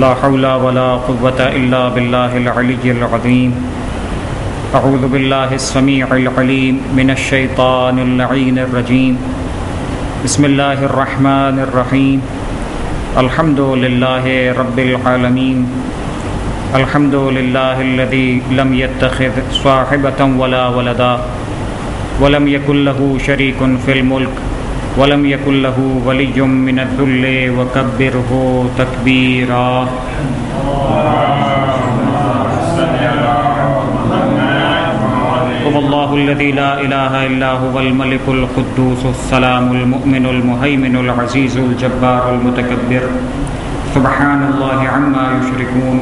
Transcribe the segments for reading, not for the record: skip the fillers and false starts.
لا حول ولا قوة إلا بالله العلي العظيم. أعوذ بالله السميع العليم من الشيطان اللعين الرجيم. بسم الله الرحمن الرحيم. الحمد لله رب العالمين. الحمد لله الذي لم يتخذ صاحبة ولا ولدا ولم يكن له شريك في الملك ولم يكن له ولي من الذل وكبره تكبيرا. هو الله الذي لا إله إلا هو الملك القدوس السلام المؤمن المهيمن العزيز الجبار المتكبر. سبحان الله عما يشركون.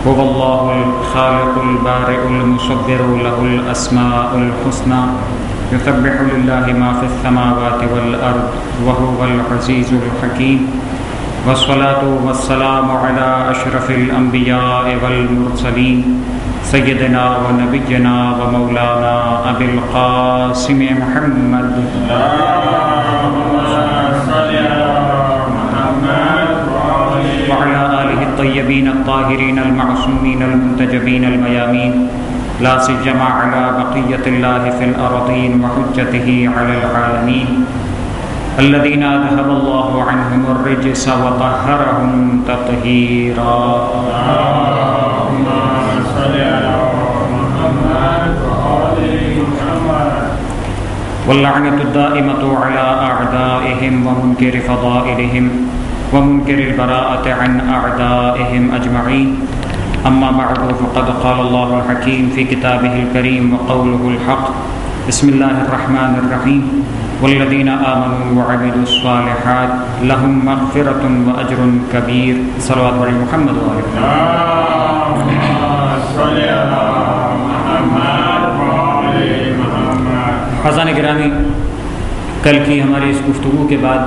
هو الله الخالق البارئ المصور له الأسماء الحسنى. يسبح لله ما في السماوات والأرض وهو العزيز الحكيم. والصلاة والسلام على أشرف الأنبياء والمرسلين سيدنا ونبينا ومولانا أبي القاسم محمد وعلى آله الطيبين الطاهرين المعصومين المنتجبين الميامين، لا سيما على بقية الله في الأرضين وحجته على العالمين الذين أذهب الله عنهم الرجس وطهرهم تطهيرا. اللهم صل على محمد وآل محمد. واللعنة الدائمة على أعدائهم ومنكر فضائلهم ومنكر البراءة عن أعدائهم أجمعين. أما بعد فقد قال الله الحكيم في كتابه الكريم وقوله الحق. بسم الله الرحمن الرحيم. والذين آمنوا وعملوا الصالحات لهم مغفرة وأجر كبير. صلوات علی محمد وآل محمد. حضران گرامی، کل کی ہماری اس گفتگو کے بعد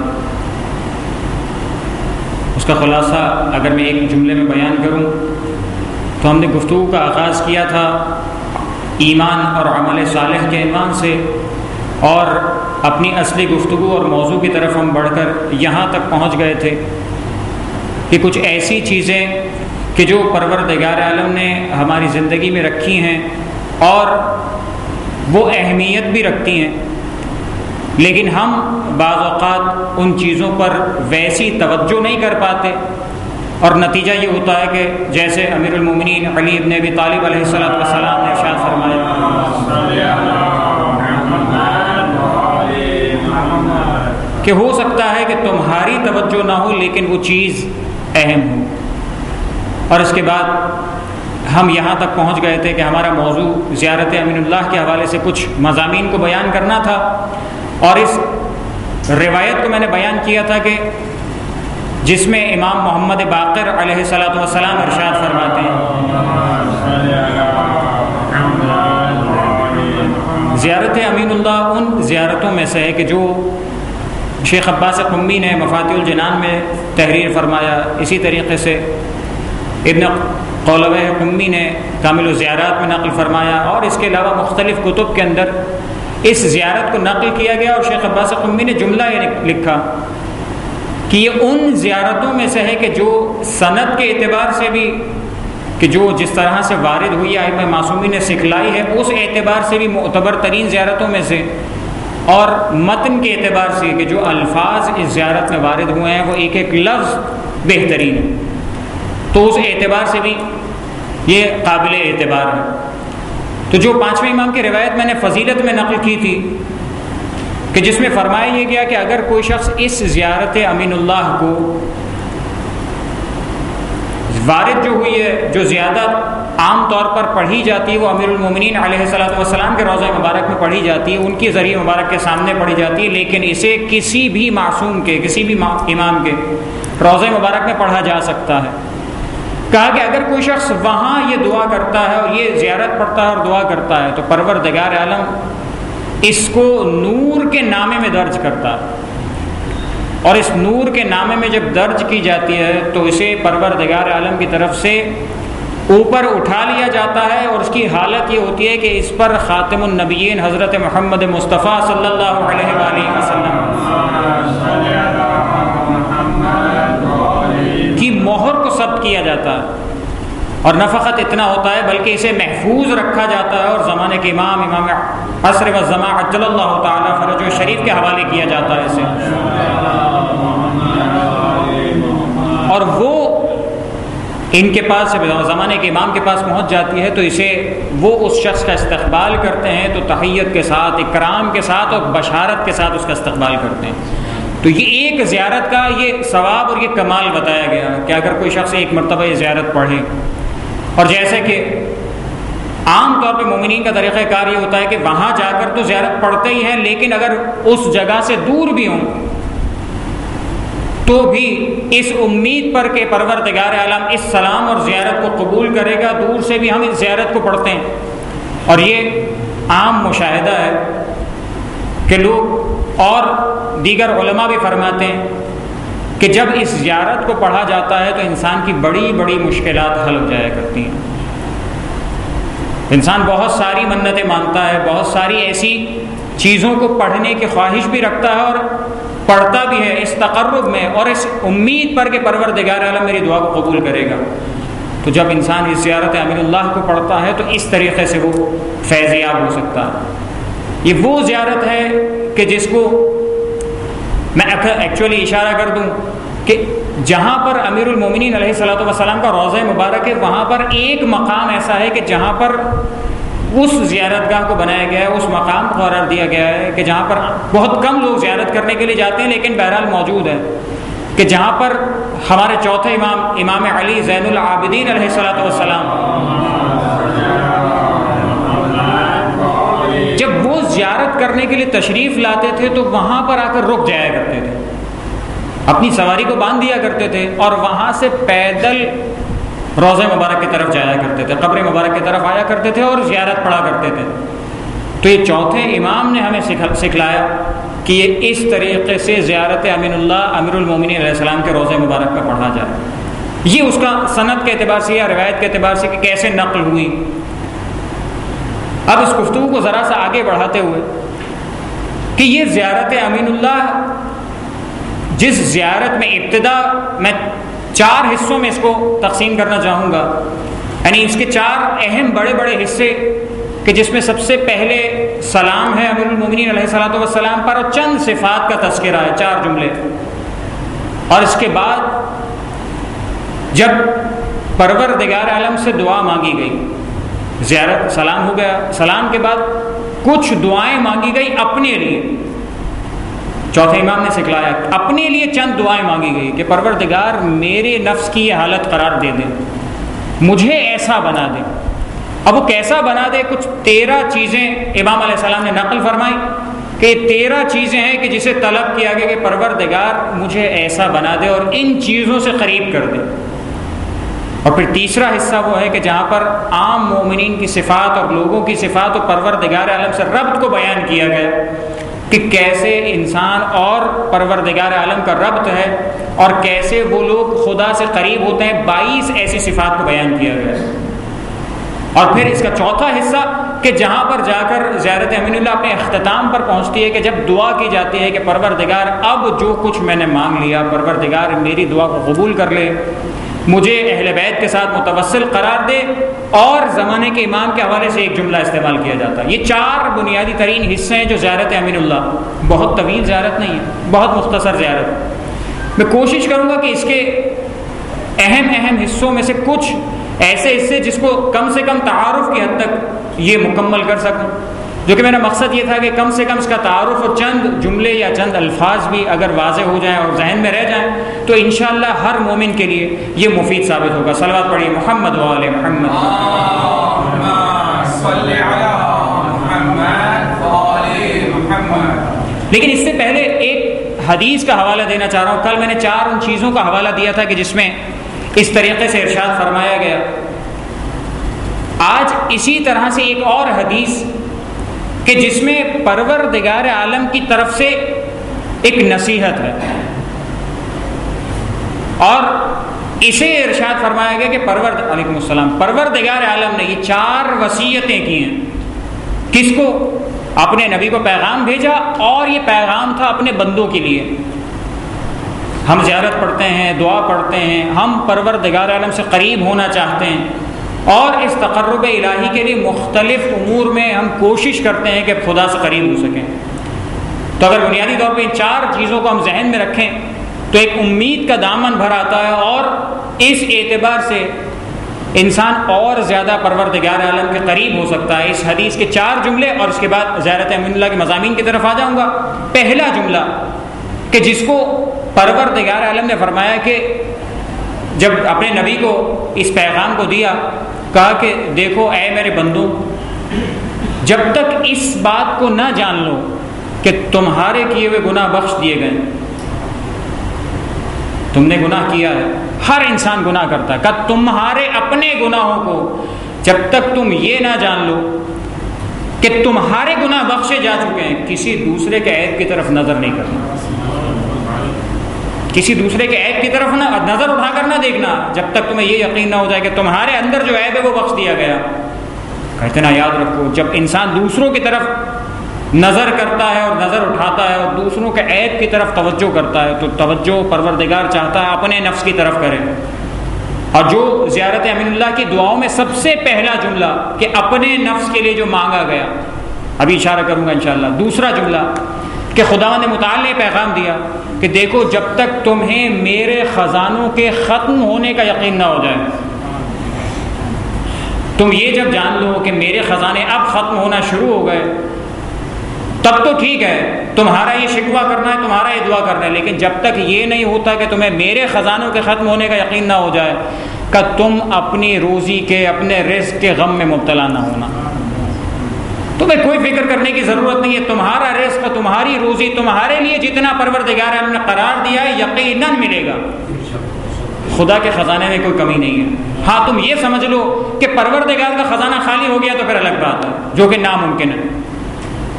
اس کا خلاصہ اگر میں ایک جملے میں بیان کروں تو ہم نے گفتگو کا آغاز کیا تھا ایمان اور عمل صالح کے عنوان سے، اور اپنی اصلی گفتگو اور موضوع کی طرف ہم بڑھ کر یہاں تک پہنچ گئے تھے کہ کچھ ایسی چیزیں کہ جو پروردگار عالم نے ہماری زندگی میں رکھی ہیں اور وہ اہمیت بھی رکھتی ہیں، لیکن ہم بعض اوقات ان چیزوں پر ویسی توجہ نہیں کر پاتے، اور نتیجہ یہ ہوتا ہے کہ جیسے امیر المومنین علی ابن ابی طالب علیہ السلام نے ارشاد فرمایا کہ ہو سکتا ہے کہ تمہاری توجہ نہ ہو لیکن وہ چیز اہم ہو. اور اس کے بعد ہم یہاں تک پہنچ گئے تھے کہ ہمارا موضوع زیارت امین اللہ کے حوالے سے کچھ مضامین کو بیان کرنا تھا، اور اس روایت کو میں نے بیان کیا تھا کہ جس میں امام محمد باقر علیہ السلام ارشاد فرماتے ہیں زیارت امین اللہ ان زیارتوں میں سے ہے کہ جو شیخ عباس قمی نے مفاتیح الجنان میں تحریر فرمایا، اسی طریقے سے ابن قولوہ قمی نے کامل الزیارات میں نقل فرمایا، اور اس کے علاوہ مختلف کتب کے اندر اس زیارت کو نقل کیا گیا. اور شیخ عباس قمی نے جملہ یہ لکھا کہ یہ ان زیارتوں میں سے ہے کہ جو سند کے اعتبار سے بھی کہ جو جس طرح سے وارد ہوئی ائمہ معصومین نے سکھلائی ہے اس اعتبار سے بھی معتبر ترین زیارتوں میں سے، اور متن کے اعتبار سے کہ جو الفاظ اس زیارت میں وارد ہوئے ہیں وہ ایک ایک لفظ بہترین ہے، تو اس اعتبار سے بھی یہ قابل اعتبار ہے. تو جو پانچویں امام کی روایت میں نے فضیلت میں نقل کی تھی کہ جس میں فرمایا یہ گیا کہ اگر کوئی شخص اس زیارت امین اللہ کو وارد جو ہوئی ہے، جو زیادہ عام طور پر پڑھی جاتی ہے وہ امیر المومنین علیہ السلام کے روضہ مبارک میں پڑھی جاتی ہے، ان کی ذریعہ مبارک کے سامنے پڑھی جاتی ہے، لیکن اسے کسی بھی معصوم کے، کسی بھی امام کے روضہ مبارک میں پڑھا جا سکتا ہے. کہا کہ اگر کوئی شخص وہاں یہ دعا کرتا ہے اور یہ زیارت پڑھتا ہے اور دعا کرتا ہے تو پروردگار عالم اس کو نور کے نامے میں درج کرتا ہے، اور اس نور کے نامے میں جب درج کی جاتی ہے تو اسے پروردگار عالم کی طرف سے اوپر اٹھا لیا جاتا ہے، اور اس کی حالت یہ ہوتی ہے کہ اس پر خاتم النبیین حضرت محمد مصطفیٰ صلی اللہ علیہ وآلہ وسلم کی مہر کو ثبت کیا جاتا ہے، اور نہ فقط اتنا ہوتا ہے بلکہ اسے محفوظ رکھا جاتا ہے اور زمانے کے امام عصر و زمان عجل اللہ تعالیٰ فرجہ شریف کے حوالے کیا جاتا ہے اسے، اور وہ ان کے پاس زمانے کے امام کے پاس پہنچ جاتی ہے تو اسے وہ اس شخص کا استقبال کرتے ہیں تو تحیت کے ساتھ، اکرام کے ساتھ اور بشارت کے ساتھ اس کا استقبال کرتے ہیں۔ تو یہ ایک زیارت کا یہ ثواب اور یہ کمال بتایا گیا کہ اگر کوئی شخص ایک مرتبہ یہ زیارت پڑھے، اور جیسے کہ عام طور پہ مومنین کا طریقہ کار یہ ہوتا ہے کہ وہاں جا کر تو زیارت پڑھتے ہی ہیں، لیکن اگر اس جگہ سے دور بھی ہوں تو بھی اس امید پر کہ پروردگار عالم اس سلام اور زیارت کو قبول کرے گا، دور سے بھی ہم اس زیارت کو پڑھتے ہیں۔ اور یہ عام مشاہدہ ہے کہ لوگ اور دیگر علماء بھی فرماتے ہیں کہ جب اس زیارت کو پڑھا جاتا ہے تو انسان کی بڑی بڑی مشکلات حل ہو جایا کرتی ہیں۔ انسان بہت ساری منتیں مانتا ہے، بہت ساری ایسی چیزوں کو پڑھنے کی خواہش بھی رکھتا ہے اور پڑھتا بھی ہے اس تقرب میں اور اس امید پر کہ پروردگار عالم میری دعا کو قبول کرے گا۔ تو جب انسان اس زیارت امین اللہ کو پڑھتا ہے تو اس طریقے سے وہ فیض یاب ہو سکتا ہے۔ یہ وہ زیارت ہے کہ جس کو میں ایکچولی اشارہ کر دوں کہ جہاں پر امیر المومنین علیہ الصلوۃ والسلام کا روضہ مبارک ہے، وہاں پر ایک مقام ایسا ہے کہ جہاں پر اس زیارت گاہ کو بنایا گیا ہے، اس مقام کو قرار دیا گیا ہے کہ جہاں پر بہت کم لوگ زیارت کرنے کے لیے جاتے ہیں، لیکن بہرحال موجود ہے کہ جہاں پر ہمارے چوتھے امام امام علی زین العابدین علیہ الصلوۃ والسلام جب وہ زیارت کرنے کے لیے تشریف لاتے تھے تو وہاں پر آ کر رک جایا کرتے تھے، اپنی سواری کو باندھ دیا کرتے تھے اور وہاں سے پیدل روضہ مبارک کی طرف جایا کرتے تھے، قبر مبارک کی طرف آیا کرتے تھے اور زیارت پڑھا کرتے تھے۔ تو یہ چوتھے امام نے ہمیں سکھلایا کہ یہ اس طریقے سے زیارت امین اللہ امیر المومنین علیہ السلام کے روضہ مبارک میں پڑھا جائے۔ یہ اس کا سند کے اعتبار سے یا روایت کے اعتبار سے کہ کیسے نقل ہوئی۔ اب اس گفتگو کو ذرا سا آگے بڑھاتے ہوئے کہ یہ زیارت امین اللہ جس زیارت میں ابتدا میں 4 حصوں میں اس کو تقسیم کرنا چاہوں گا، یعنی اس کے 4 اہم بڑے بڑے حصے کہ جس میں سب سے پہلے سلام ہے امیر المومنین علیہ الصلوۃ والسلام پر اور چند صفات کا تذکرہ ہے، 4 جملے، اور اس کے بعد جب پروردگار عالم سے دعا مانگی گئی، زیارت سلام ہو گیا، سلام کے بعد کچھ دعائیں مانگی گئی اپنے لیے، چوتھے امام نے سکھلایا اپنے لیے چند دعائیں مانگی گئی کہ پروردگار میرے نفس کی یہ حالت قرار دے دے، مجھے ایسا بنا دے۔ اب وہ کیسا بنا دے؟ کچھ 13 چیزیں امام علیہ السلام نے نقل فرمائی کہ 13 چیزیں ہیں کہ جسے طلب کیا گیا کہ پروردگار مجھے ایسا بنا دے اور ان چیزوں سے قریب کر دے۔ اور پھر تیسرا حصہ وہ ہے کہ جہاں پر عام مومنین کی صفات اور لوگوں کی صفات اور پروردگار عالم سے ربط کو بیان کیا گیا کہ کیسے انسان اور پروردگار عالم کا ربط ہے اور کیسے وہ لوگ خدا سے قریب ہوتے ہیں، 22 ایسی صفات کو بیان کیا گیا ہے۔ اور پھر اس کا چوتھا حصہ کہ جہاں پر جا کر زیارت امین اللہ اپنے اختتام پر پہنچتی ہے کہ جب دعا کی جاتی ہے کہ پروردگار اب جو کچھ میں نے مانگ لیا، پروردگار میری دعا کو قبول کر لے، مجھے اہل بیت کے ساتھ متوسل قرار دے، اور زمانے کے امام کے حوالے سے ایک جملہ استعمال کیا جاتا ہے۔ یہ 4 بنیادی ترین حصے ہیں جو زیارت امین اللہ، بہت طویل زیارت نہیں ہے، بہت مختصر زیارت۔ میں کوشش کروں گا کہ اس کے اہم حصوں میں سے کچھ ایسے حصے جس کو کم سے کم تعارف کی حد تک یہ مکمل کر سکوں، جو کہ میرا مقصد یہ تھا کہ کم سے کم اس کا تعارف اور چند جملے یا چند الفاظ بھی اگر واضح ہو جائیں اور ذہن میں رہ جائیں تو انشاءاللہ ہر مومن کے لیے یہ مفید ثابت ہوگا۔ صلوات پڑھیے محمد و آل محمد۔ لیکن اس سے پہلے ایک حدیث کا حوالہ دینا چاہ رہا ہوں۔ کل میں نے 4 ان چیزوں کا حوالہ دیا تھا کہ جس میں اس طریقے سے ارشاد فرمایا گیا۔ آج اسی طرح سے ایک اور حدیث کہ جس میں پروردگار عالم کی طرف سے ایک نصیحت ہے، اور اسے ارشاد فرمایا گیا کہ علیکم السلام، پروردگار عالم نے یہ 4 وصیتیں کی ہیں۔ کس کو؟ اپنے نبی کو پیغام بھیجا، اور یہ پیغام تھا اپنے بندوں کے لیے ہم زیارت پڑھتے ہیں، دعا پڑھتے ہیں، ہم پروردگار عالم سے قریب ہونا چاہتے ہیں اور اس تقرب الہی کے لیے مختلف امور میں ہم کوشش کرتے ہیں کہ خدا سے قریب ہو سکیں. تو اگر بنیادی طور پہ ان 4 چیزوں کو ہم ذہن میں رکھیں تو ایک امید کا دامن بھر آتا ہے، اور اس اعتبار سے انسان اور زیادہ پروردگار عالم کے قریب ہو سکتا ہے. اس حدیث کے 4 جملے اور اس کے بعد زیارت امین اللہ کے مضامین کی طرف آ جاؤں گا. پہلا جملہ کہ جس کو پروردگار عالم نے فرمایا کہ جب اپنے نبی کو اس پیغام کو دیا، کہا کہ دیکھو اے میرے بندو، جب تک اس بات کو نہ جان لو کہ تمہارے کیے ہوئے گناہ بخش دیے گئے. تم نے گناہ کیا ہے، ہر انسان گناہ کرتا ہے، کہ تمہارے اپنے گناہوں کو جب تک تم یہ نہ جان لو کہ تمہارے گناہ بخشے جا چکے ہیں، کسی دوسرے کے عیب کی طرف نظر نہیں کرنا. کسی دوسرے کے عیب کی طرف نظر اٹھا کر نہ دیکھنا جب تک تمہیں یہ یقین نہ ہو جائے کہ تمہارے اندر جو عیب ہے وہ بخش دیا گیا. کہتے نا یاد رکھو، جب انسان دوسروں کی طرف نظر کرتا ہے اور نظر اٹھاتا ہے اور دوسروں کے عیب کی طرف توجہ کرتا ہے تو توجہ پروردگار چاہتا ہے اپنے نفس کی طرف کرے. اور جو زیارت امین اللہ کی دعاؤں میں سب سے پہلا جملہ کہ اپنے نفس کے لیے جو مانگا گیا، ابھی اشارہ کروں گا انشاءاللہ. دوسرا جملہ کہ خدا نے متعال نے پیغام دیا کہ دیکھو جب تک تمہیں میرے خزانوں کے ختم ہونے کا یقین نہ ہو جائے، تم یہ جب جان لو کہ میرے خزانے اب ختم ہونا شروع ہو گئے، تب تو ٹھیک ہے، تمہارا یہ شکوہ کرنا ہے، تمہارا یہ دعا کرنا ہے. لیکن جب تک یہ نہیں ہوتا کہ تمہیں میرے خزانوں کے ختم ہونے کا یقین نہ ہو جائے کہ تم اپنی روزی کے، اپنے رزق کے غم میں مبتلا نہ ہونا. تمہیں کوئی فکر کرنے کی ضرورت نہیں ہے. تمہارا رزق، تمہاری روزی، تمہارے لیے جتنا پروردگار عالم نے قرار دیا ہے یقیناً ملے گا. خدا کے خزانے میں کوئی کمی نہیں ہے. ہاں تم یہ سمجھ لو کہ پروردگار کا خزانہ خالی ہو گیا تو پھر الگ بات ہے، جو کہ ناممکن ہے.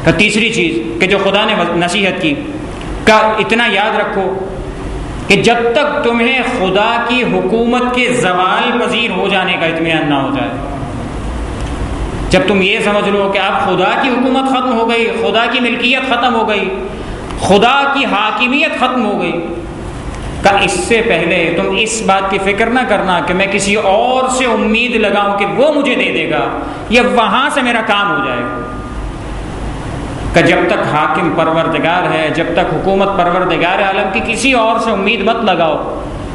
تو تیسری چیز کہ جو خدا نے نصیحت کی کہ اتنا یاد رکھو کہ جب تک تمہیں خدا کی حکومت کے زوال پذیر ہو جانے کا اطمینان نہ ہو جائے، جب تم یہ سمجھ لو کہ اب خدا کی حکومت ختم ہو گئی، خدا کی ملکیت ختم ہو گئی، خدا کی حاکمیت ختم ہو گئی، کہ اس سے پہلے تم اس بات کی فکر نہ کرنا کہ میں کسی اور سے امید لگاؤں کہ وہ مجھے دے دے گا یا وہاں سے میرا کام ہو جائے گا. کہ جب تک حاکم پروردگار ہے، جب تک حکومت پروردگار عالم کی، کسی اور سے امید مت لگاؤ.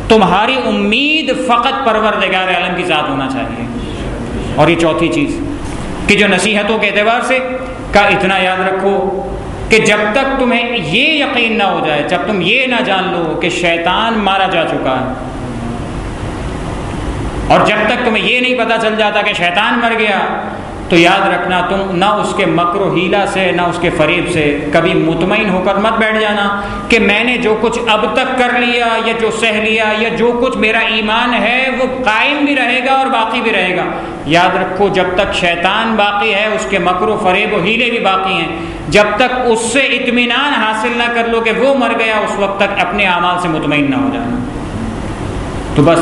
تمہاری امید فقط پروردگار عالم کی ذات ہونا چاہیے. اور یہ چوتھی چیز کہ جو نصیحتوں کے اعتبار سے کا اتنا یاد رکھو کہ جب تک تمہیں یہ یقین نہ ہو جائے، جب تم یہ نہ جان لو کہ شیطان مارا جا چکا ہے، اور جب تک تمہیں یہ نہیں پتہ چل جاتا کہ شیطان مر گیا، تو یاد رکھنا تم نہ اس کے مکر و حیلہ سے، نہ اس کے فریب سے کبھی مطمئن ہو کر مت بیٹھ جانا کہ میں نے جو کچھ اب تک کر لیا یا جو سہ لیا یا جو کچھ میرا ایمان ہے وہ قائم بھی رہے گا اور باقی بھی رہے گا. یاد رکھو جب تک شیطان باقی ہے اس کے مکر و فریب و حیلے بھی باقی ہیں. جب تک اس سے اطمینان حاصل نہ کر لو کہ وہ مر گیا، اس وقت تک اپنے اعمال سے مطمئن نہ ہو جانا. تو بس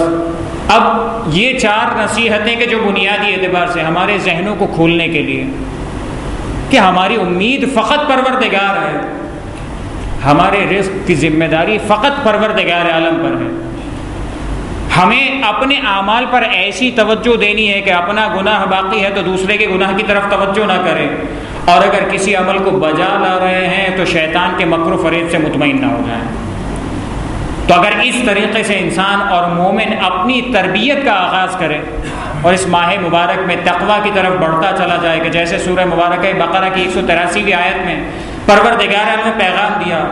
اب یہ 4 نصیحتیں کہ جو بنیادی اعتبار سے ہمارے ذہنوں کو کھولنے کے لیے کہ ہماری امید فقط پروردگار ہے، ہمارے رزق کی ذمہ داری فقط پروردگار عالم پر ہے. ہمیں اپنے اعمال پر ایسی توجہ دینی ہے کہ اپنا گناہ باقی ہے تو دوسرے کے گناہ کی طرف توجہ نہ کرے، اور اگر کسی عمل کو بجا لا رہے ہیں تو شیطان کے مکر و فریب سے مطمئن نہ ہو جائیں. تو اگر اس طریقے سے انسان اور مومن اپنی تربیت کا آغاز کرے اور اس ماہ مبارک میں تقویٰ کی طرف بڑھتا چلا جائے کہ جیسے سورہ مبارکہ بقرہ کی 183ویں آیت میں پروردگار نے پیغام دیا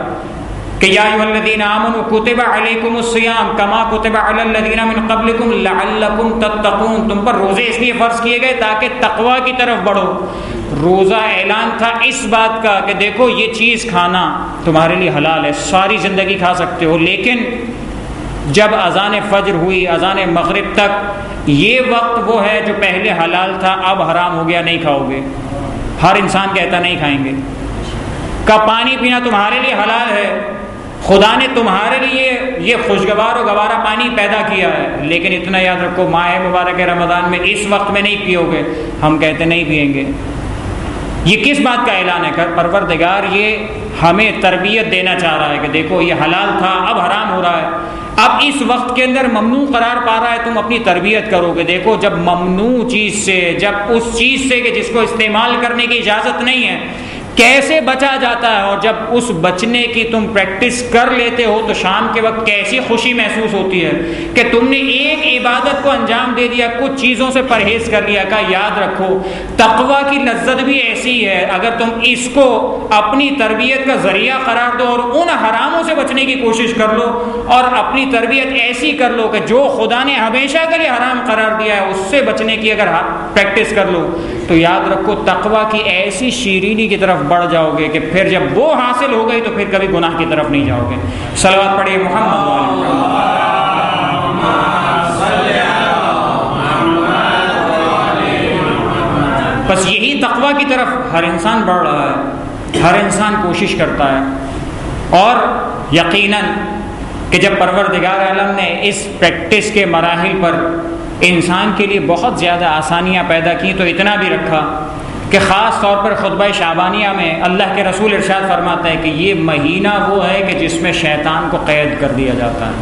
کہ یا ایھا الذین آمنوا کتب علیکم الصیام کما کتب علی الذین من قبلکم لعلکم تتقون. تم پر روزے اس لیے فرض کیے گئے تاکہ تقویٰ کی طرف بڑھو. روزہ اعلان تھا اس بات کا کہ دیکھو یہ چیز کھانا تمہارے لیے حلال ہے، ساری زندگی کھا سکتے ہو، لیکن جب اذان فجر ہوئی، اذان مغرب تک، یہ وقت وہ ہے جو پہلے حلال تھا اب حرام ہو گیا، نہیں کھاؤ گے. ہر انسان کہتا نہیں کھائیں گے. کا پانی پینا تمہارے لیے حلال ہے، خدا نے تمہارے لیے یہ خوشگوار و گوارا پانی پیدا کیا ہے، لیکن اتنا یاد رکھو ماہ مبارک رمضان میں اس وقت میں نہیں پیو گے. ہم کہتے نہیں پئیں گے. یہ کس بات کا اعلان ہے؟ پروردگار یہ ہمیں تربیت دینا چاہ رہا ہے کہ دیکھو یہ حلال تھا، اب حرام ہو رہا ہے، اب اس وقت کے اندر ممنوع قرار پا رہا ہے، تم اپنی تربیت کرو گے۔ دیکھو جب ممنوع چیز سے، جب اس چیز سے کہ جس کو استعمال کرنے کی اجازت نہیں ہے، کیسے بچا جاتا ہے، اور جب اس بچنے کی تم پریکٹس کر لیتے ہو تو شام کے وقت کیسی خوشی محسوس ہوتی ہے کہ تم نے ایک عبادت کو انجام دے دیا، کچھ چیزوں سے پرہیز کر لیا۔ کا یاد رکھو تقویٰ کی لذت بھی ایسی ہے، اگر تم اس کو اپنی تربیت کا ذریعہ قرار دو اور ان حراموں سے بچنے کی کوشش کر لو، اور اپنی تربیت ایسی کر لو کہ جو خدا نے ہمیشہ کے لیے حرام قرار دیا ہے اس سے بچنے کی اگر پریکٹس کر لو، تو یاد رکھو تقویٰ کی ایسی شیرینی کی طرف بڑھ جاؤ گے کہ پھر جب وہ حاصل ہو گئی تو پھر کبھی گناہ کی طرف نہیں جاؤ گے۔ صلوات پڑھیے محمد بس یہی تقویٰ کی طرف ہر انسان بڑھ رہا ہے، ہر انسان کوشش کرتا ہے، اور یقیناً کہ جب پروردگار عالم نے اس پریکٹس کے مراحل پر انسان کے لیے بہت زیادہ آسانیاں پیدا کی تو اتنا بھی رکھا کہ خاص طور پر خطبہ شعبانیہ میں اللہ کے رسول ارشاد فرماتا ہے کہ یہ مہینہ وہ ہے کہ جس میں شیطان کو قید کر دیا جاتا ہے۔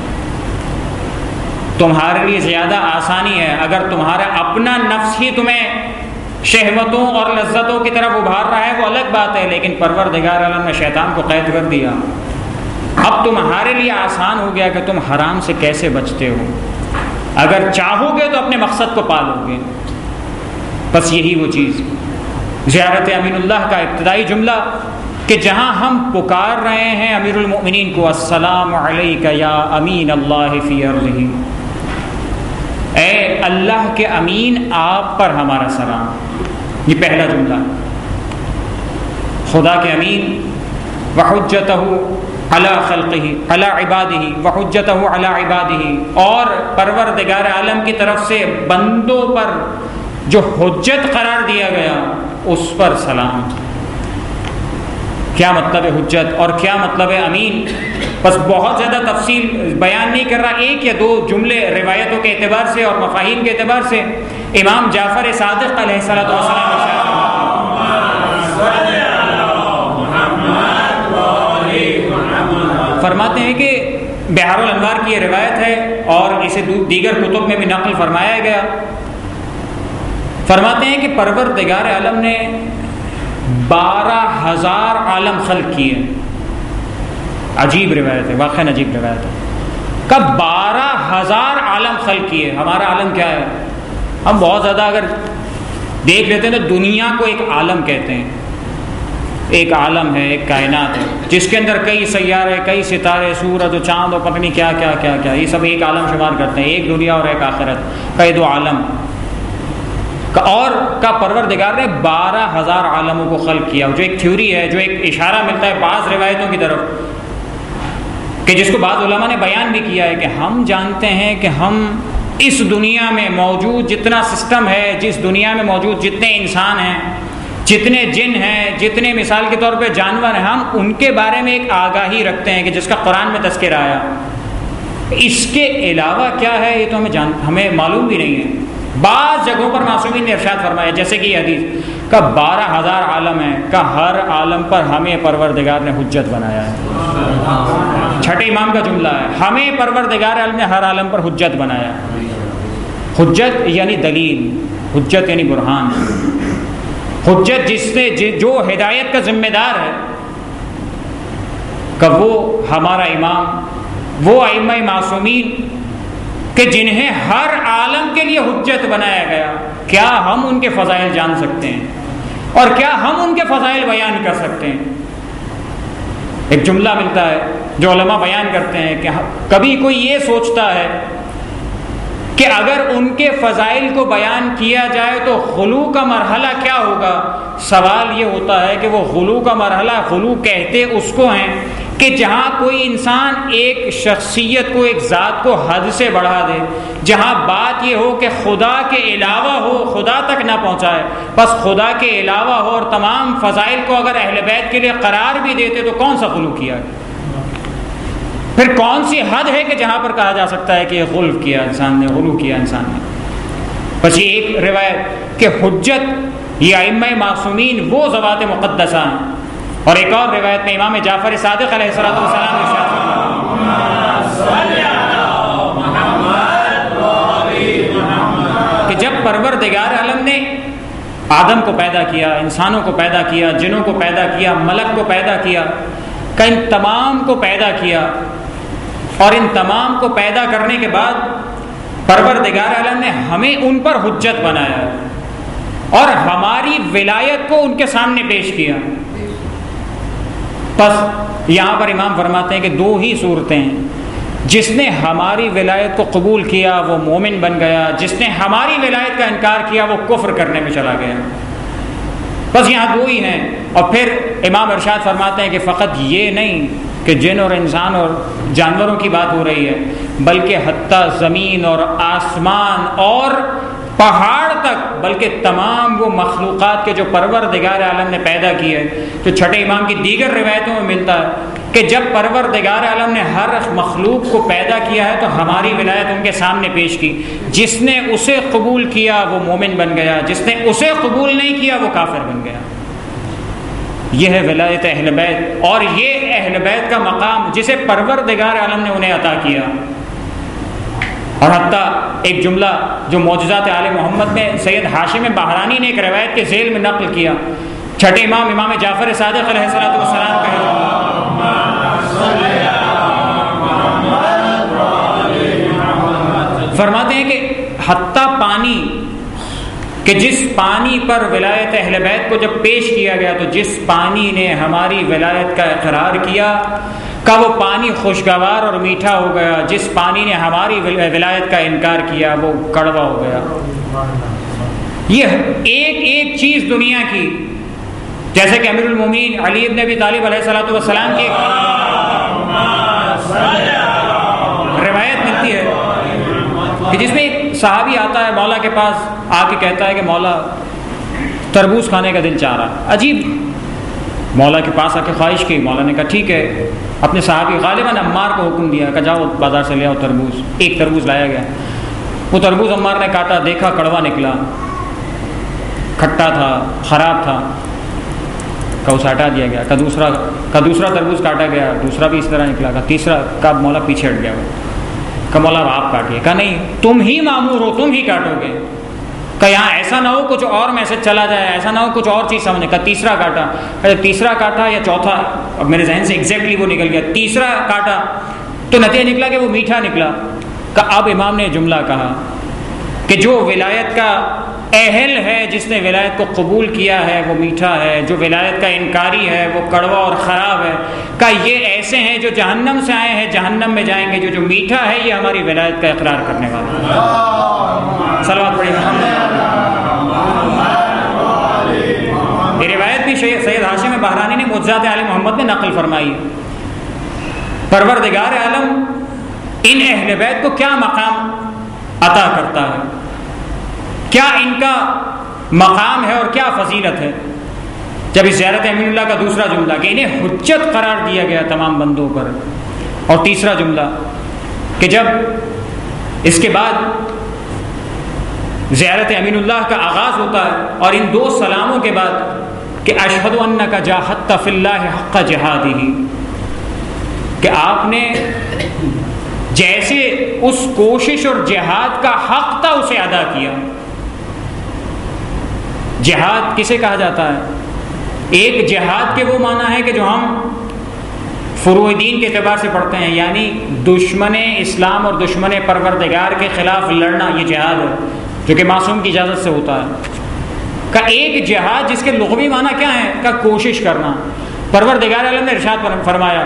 تمہارے لیے زیادہ آسانی ہے اگر تمہارا اپنا نفس ہی تمہیں شہوتوں اور لذتوں کی طرف ابھار رہا ہے وہ الگ بات ہے، لیکن پروردگار عالم نے شیطان کو قید کر دیا۔ اب تمہارے لیے آسان ہو گیا کہ تم حرام سے کیسے بچتے ہو، اگر چاہو گے تو اپنے مقصد کو پالو گے۔ بس یہی وہ چیز زیارت امین اللہ کا ابتدائی جملہ کہ جہاں ہم پکار رہے ہیں امیر المؤمنین کو، السلام علیک یا امین اللہ فی ارضہ، اے اللہ کے امین آپ پر ہمارا سلام، یہ پہلا جملہ۔ خدا کے امین وحجتہ علی خلقہ علی عبادہ وحجتہ علی عبادہ، اور پروردگار عالم کی طرف سے بندوں پر جو حجت قرار دیا گیا اس پر سلام۔ کیا مطلب ہے حجت اور کیا مطلب ہے امین؟ بس بہت زیادہ تفصیل بیان نہیں کر رہا، ایک یا دو جملے روایتوں کے اعتبار سے اور مفاہیم کے اعتبار سے امام جعفر صادق علیہ الصلوۃ والسلام فرماتے ہیں کہ بحار الانوار کی یہ روایت ہے اور اسے دیگر کتب میں بھی نقل فرمایا گیا، فرماتے ہیں کہ پروردگار عالم نے 12,000 عالم خلق کیے۔ عجیب روایت ہے، واقعاً عجیب روایت ہے، کب 12,000 عالم خلق کیے۔ ہمارا عالم کیا ہے؟ ہم بہت زیادہ اگر دیکھ لیتے ہیں تو دنیا کو ایک عالم کہتے ہیں، ایک عالم ہے، ایک کائنات ہے جس کے اندر کئی سیارے، کئی ستارے، سورج و چاند و پتہ نہیں کیا کیا کیا کیا، یہ سب ایک عالم شمار کرتے ہیں، ایک دنیا اور ایک آخرت، کئی دو عالم، اور کا پروردگار نے 12,000 عالموں کو خلق کیا۔ جو ایک تھیوری ہے، جو ایک اشارہ ملتا ہے بعض روایتوں کی طرف کہ جس کو بعض علماء نے بیان بھی کیا ہے کہ ہم جانتے ہیں کہ ہم اس دنیا میں موجود جتنا سسٹم ہے، جس دنیا میں موجود جتنے انسان ہیں، جتنے جن ہیں، جتنے مثال کے طور پہ جانور ہیں، ہم ان کے بارے میں ایک آگاہی رکھتے ہیں کہ جس کا قرآن میں تذکرہ آیا۔ اس کے علاوہ کیا ہے یہ تو ہمیں معلوم بھی نہیں ہے۔ بعض جگہوں پر معصومین نے ارشاد فرمایا جیسے کہ یہ حدیث کا 12,000 عالم ہے، کا ہر عالم پر ہمیں پروردگار نے حجت بنایا ہے۔ چھٹے امام کا جملہ ہے، ہمیں پروردگار عالم نے ہر عالم پر حجت بنایا۔ حجت یعنی دلیل، حجت یعنی برہان، حجت جس سے جو ہدایت کا ذمہ دار ہے کہ وہ ہمارا امام، وہ ائمہ معصومین کہ جنہیں ہر عالم کے لیے حجت بنایا گیا، کیا ہم ان کے فضائل جان سکتے ہیں اور کیا ہم ان کے فضائل بیان کر سکتے ہیں؟ ایک جملہ ملتا ہے جو علماء بیان کرتے ہیں کہ کبھی کوئی یہ سوچتا ہے کہ اگر ان کے فضائل کو بیان کیا جائے تو غلو کا مرحلہ کیا ہوگا؟ سوال یہ ہوتا ہے کہ وہ غلو کا مرحلہ، غلو کہتے اس کو ہیں کہ جہاں کوئی انسان ایک شخصیت کو، ایک ذات کو حد سے بڑھا دے، جہاں بات یہ ہو کہ خدا کے علاوہ ہو، خدا تک نہ پہنچائے، بس خدا کے علاوہ ہو، اور تمام فضائل کو اگر اہل بیت کے لیے قرار بھی دیتے تو کون سا غلو کیا ہے؟ پھر کون سی حد ہے کہ جہاں پر کہا جا سکتا ہے کہ یہ غلو کیا انسان نے، غلو کیا انسان نے؟ بس یہ ایک روایت کہ حجت یہ ائمہ معصومین وہ ذوات مقدسہ ہیں. اور ایک اور روایت میں امام جعفر صادق علیہ الصلوۃ والسلام ارشاد کہ جب پروردگار عالم نے آدم کو پیدا کیا، انسانوں کو پیدا کیا، جنوں کو پیدا کیا، ملک کو پیدا کیا، کہ ان تمام کو پیدا کیا، اور ان تمام کو پیدا کرنے کے بعد پروردگار عالم نے ہمیں ان پر حجت بنایا اور ہماری ولایت کو ان کے سامنے پیش کیا. بس یہاں پر امام فرماتے ہیں کہ دو ہی صورتیں ہیں. جس نے ہماری ولایت کو قبول کیا وہ مومن بن گیا، جس نے ہماری ولایت کا انکار کیا وہ کفر کرنے میں چلا گیا. بس یہاں دو ہی ہیں. اور پھر امام ارشاد فرماتے ہیں کہ فقط یہ نہیں کہ جن اور انسان اور جانوروں کی بات ہو رہی ہے، بلکہ حتیٰ زمین اور آسمان اور پہاڑ تک، بلکہ تمام وہ مخلوقات کے جو پروردگار عالم نے پیدا کی ہے. جو چھٹے امام کی دیگر روایتوں میں ملتا ہے کہ جب پروردگار عالم نے ہر مخلوق کو پیدا کیا ہے تو ہماری ولایت ان کے سامنے پیش کی. جس نے اسے قبول کیا وہ مومن بن گیا، جس نے اسے قبول نہیں کیا وہ کافر بن گیا. یہ ہے ولایت اہل بیت، اور یہ اہل بیت کا مقام جسے پروردگار عالم نے انہیں عطا کیا. اور حتیٰ ایک جملہ جو معجزات آل محمد میں سید ہاشم بہرانی نے ایک روایت کے ذیل میں نقل کیا، چھٹے امام جعفر صادق علیہ السلام کا فرماتے ہیں کہ حتیٰ پانی، کہ جس پانی پر ولایت اہل بیت کو جب پیش کیا گیا تو جس پانی نے ہماری ولایت کا اقرار کیا کہ وہ پانی خوشگوار اور میٹھا ہو گیا، جس پانی نے ہماری ولایت کا انکار کیا وہ کڑوا ہو گیا. یہ ایک ایک چیز دنیا کی، جیسے کہ امیر المومنین علی ابن ابی طالب علیہ الصلوۃ والسلام کی روایت ملتی ہے کہ جس میں ایک صحابی آتا ہے مولا کے پاس، آ کے کہتا ہے کہ مولا تربوز کھانے کا دل چاہ رہا. عجیب، مولا کے پاس آ کے خواہش کی. مولا نے کہا ٹھیک ہے. اپنے صحابی غالباً عمار کو حکم دیا کہ جاؤ بازار سے لے آؤ تربوز. ایک تربوز لایا گیا. وہ تربوز عمار نے کاٹا، دیکھا کڑوا نکلا، کھٹا تھا، خراب تھا. کہ اسے ہٹا دیا گیا. کا دوسرا تربوز کاٹا گیا، دوسرا بھی اس طرح نکلا. کا تیسرا کا مولا پیچھے ہٹ گیا. کہ مولا آپ کاٹیے. کہا نہیں، تم ہی مامور ہو، تم ہی کاٹو گے. کہ یہاں ایسا نہ ہو کچھ اور میسج چلا جائے، ایسا نہ ہو کچھ اور چیز سمجھنے. کا تیسرا کاٹا. تیسرا کاٹا یا چوتھا، اب میرے ذہن سے ایگزیکٹلی وہ نکل گیا. تیسرا کاٹا تو نتیجہ نکلا کہ وہ میٹھا نکلا. کہ اب امام نے جملہ کہا کہ جو ولایت کا اہل ہے، جس نے ولایت کو قبول کیا ہے وہ میٹھا ہے، جو ولایت کا انکاری ہے وہ کڑوا اور خراب ہے. کہ یہ ایسے ہیں جو جہنم سے آئے ہیں جہنم میں جائیں گے، جو میٹھا ہے یہ ہماری ولایت کا اقرار کرنے والا ہے. صلوات پڑھیں. یہ روایت بھی سید ہاشم بہرانی نے معجزات آل محمد میں نقل فرمائی. پروردگار عالم ان اہل بیت کو کیا مقام عطا کرتا ہے، کیا ان کا مقام ہے اور کیا فضیلت ہے. جب اس زیارت امین اللہ کا دوسرا جملہ کہ انہیں حجت قرار دیا گیا تمام بندوں پر، اور تیسرا جملہ کہ جب اس کے بعد زیارت امین اللہ کا آغاز ہوتا ہے اور ان دو سلاموں کے بعد کہ اشہد انک جاہدت فی اللہ حق جہادہ، کہ آپ نے جیسے اس کوشش اور جہاد کا حق تھا اسے ادا کیا. جہاد کسے کہا جاتا ہے؟ ایک جہاد کے وہ معنی ہے کہ جو ہم فروع دین کے اعتبار سے پڑھتے ہیں، یعنی دشمن اسلام اور دشمن پروردگار کے خلاف لڑنا، یہ جہاد ہے جو کہ معصوم کی اجازت سے ہوتا ہے. کا ایک جہاد جس کے لغوی معنی کیا ہے؟ کا کوشش کرنا. پروردگار عالم نے ارشاد فرمایا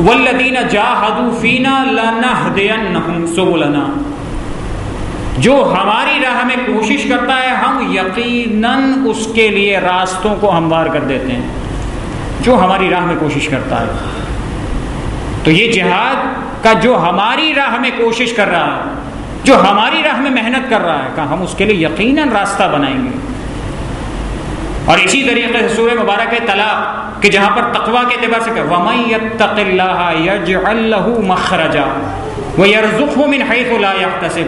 والذین جاہدوا فینا لنہدینہم سبلنا، جو ہماری راہ میں کوشش کرتا ہے ہم یقیناً اس کے لیے راستوں کو ہموار کر دیتے ہیں. جو ہماری راہ میں کوشش کرتا ہے، تو یہ جہاد کا جو ہماری راہ میں کوشش کر رہا ہے، جو ہماری راہ میں محنت کر رہا ہے، کہ ہم اس کے لیے یقیناً راستہ بنائیں گے. اور اسی طریقے سے سورہ مبارک طلاق کہ جہاں پر تقویٰ کے اعتبار سے کہ وَمَن يَتَّقِ اللَّهَ يَجْعَل لَّهُ مَخْرَجًا وَيَرْزُقْهُ مِنْ حَيْثُ لَا يَحْتَسِبُ،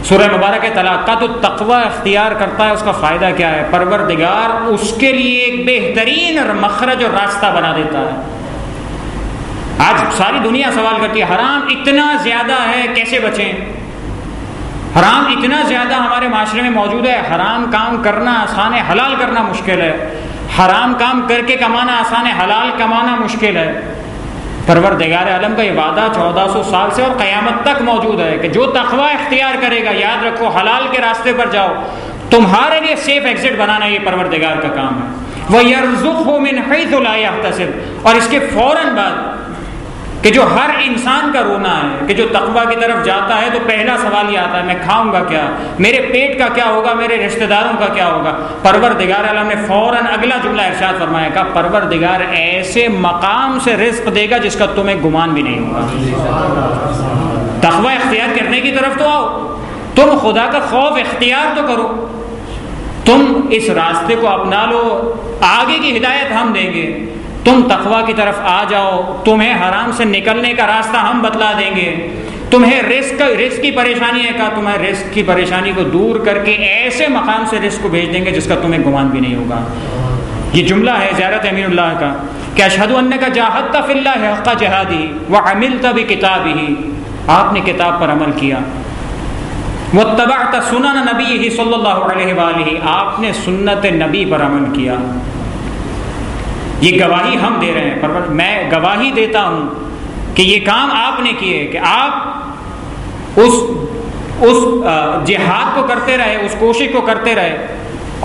سورہ مبارک طلاق کا تو تقوی اختیار کرتا ہے، اس کا فائدہ کیا ہے؟ پروردگار اس کے لیے ایک بہترین مخرج اور راستہ بنا دیتا ہے۔ آج ساری دنیا سوال کرتی ہے حرام اتنا زیادہ ہے کیسے بچیں؟ حرام اتنا زیادہ ہمارے معاشرے میں موجود ہے، حرام کام کرنا آسان ہے، حلال کرنا مشکل ہے۔ حرام کام کر کے کمانا آسان ہے، حلال کمانا مشکل ہے۔ پروردگار عالم کا یہ وعدہ 1400 سال سے اور قیامت تک موجود ہے کہ جو تقوی اختیار کرے گا، یاد رکھو حلال کے راستے پر جاؤ، تمہارے لیے سیف ایگزٹ بنانا یہ پروردگار کا کام ہے۔ وَيَرْزُقْهُ مِنْ حَيْثُ لَا يَحْتَسِبُ، اور اس کے فوراً بعد کہ جو ہر انسان کا رونا ہے کہ جو تقوی کی طرف جاتا ہے تو پہلا سوال یہ آتا ہے میں کھاؤں گا کیا، میرے پیٹ کا کیا ہوگا، میرے رشتہ داروں کا کیا ہوگا۔ پروردگار عالم نے فوراً اگلا جملہ ارشاد فرمایا کہ پروردگار ایسے مقام سے رزق دے گا جس کا تمہیں گمان بھی نہیں ہوگا۔ تقوی اختیار کرنے کی طرف تو آؤ، تم خدا کا خوف اختیار تو کرو، تم اس راستے کو اپنا لو، آگے کی ہدایت ہم دیں گے، تم تقوی کی طرف آ جاؤ، تمہیں حرام سے نکلنے کا راستہ ہم بتلا دیں گے، تمہیں رزق کی پریشانی ہے کہ تمہیں رزق کی پریشانی کو دور کر کے ایسے مقام سے رزق کو بھیج دیں گے جس کا تمہیں گمان بھی نہیں ہوگا۔ یہ جملہ ہے زیارت امین اللہ کا کہ اشہد انک جاہدت فی اللہ حق جہادہ وعملت بکتابہ، آپ نے کتاب پر عمل کیا، واتبعت سنن نبیہ صلی اللہ علیہ وآلہ، آپ نے سنت نبی پر عمل کیا۔ یہ گواہی ہم دے رہے ہیں، میں گواہی دیتا ہوں کہ یہ کام آپ نے کیے کہ آپ اس جہاد کو کرتے رہے، اس کوشش کو کرتے رہے،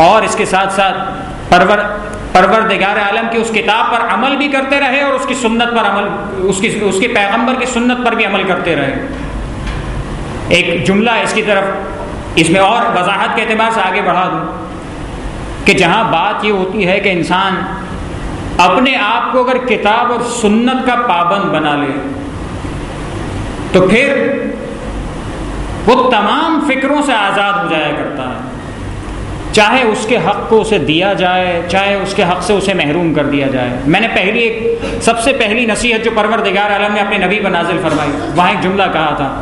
اور اس کے ساتھ ساتھ پروردگار عالم کی اس کتاب پر عمل بھی کرتے رہے اور اس کی سنت پر عمل، اس کے پیغمبر کی سنت پر بھی عمل کرتے رہے۔ ایک جملہ اس کی طرف، اس میں اور وضاحت کے اعتبار سے آگے بڑھا دوں کہ جہاں بات یہ ہوتی ہے کہ انسان اپنے آپ کو اگر کتاب اور سنت کا پابند بنا لے تو پھر وہ تمام فکروں سے آزاد ہو جایا کرتا ہے، چاہے اس کے حق کو اسے دیا جائے، چاہے اس کے حق سے اسے محروم کر دیا جائے۔ میں نے سب سے پہلی نصیحت جو پروردگار عالم نے اپنے نبی پر نازل فرمائی، وہاں ایک جملہ کہا تھا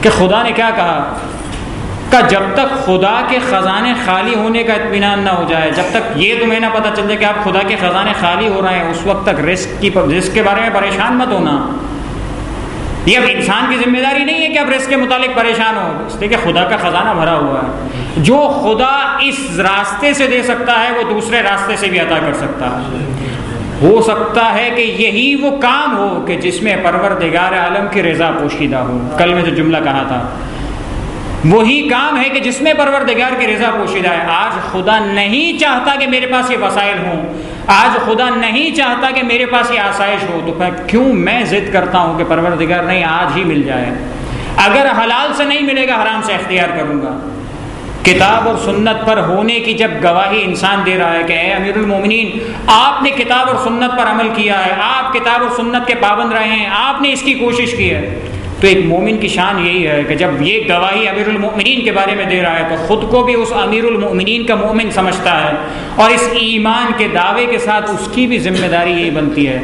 کہ خدا نے کیا کہا کہ جب تک خدا کے خزانے خالی ہونے کا اطمینان نہ ہو جائے، جب تک یہ تمہیں نہ پتہ چل جائے کہ آپ خدا کے خزانے خالی ہو رہے ہیں، اس وقت تک رزق کے بارے میں پریشان مت ہونا۔ یہ اب انسان کی ذمہ داری نہیں ہے کہ اب رزق کے متعلق پریشان ہو، اس لیے کہ خدا کا خزانہ بھرا ہوا ہے۔ جو خدا اس راستے سے دے سکتا ہے وہ دوسرے راستے سے بھی عطا کر سکتا ہے۔ ہو سکتا ہے کہ یہی وہ کام ہو کہ جس میں پروردگار عالم کی رضا پوشیدہ ہو۔ کل میں جو جملہ کہا تھا وہی کام ہے کہ جس میں پروردگار کی رضا پوشیدہ ہے۔ آج خدا نہیں چاہتا کہ میرے پاس یہ وسائل ہوں، آج خدا نہیں چاہتا کہ میرے پاس یہ آسائش ہو، تو پھر کیوں میں ضد کرتا ہوں کہ پروردگار نہیں آج ہی مل جائے؟ اگر حلال سے نہیں ملے گا حرام سے اختیار کروں گا۔ کتاب اور سنت پر ہونے کی جب گواہی انسان دے رہا ہے کہ اے امیر المومنین آپ نے کتاب اور سنت پر عمل کیا ہے، آپ کتاب اور سنت کے پابند رہے ہیں، آپ نے اس کی کوشش کی ہے، تو ایک مومن کی شان یہی ہے کہ جب یہ گواہی امیر المؤمنین کے بارے میں دے رہا ہے تو خود کو بھی اس امیر المؤمنین کا مومن سمجھتا ہے، اور اس ایمان کے دعوے کے ساتھ اس کی بھی ذمہ داری یہی بنتی ہے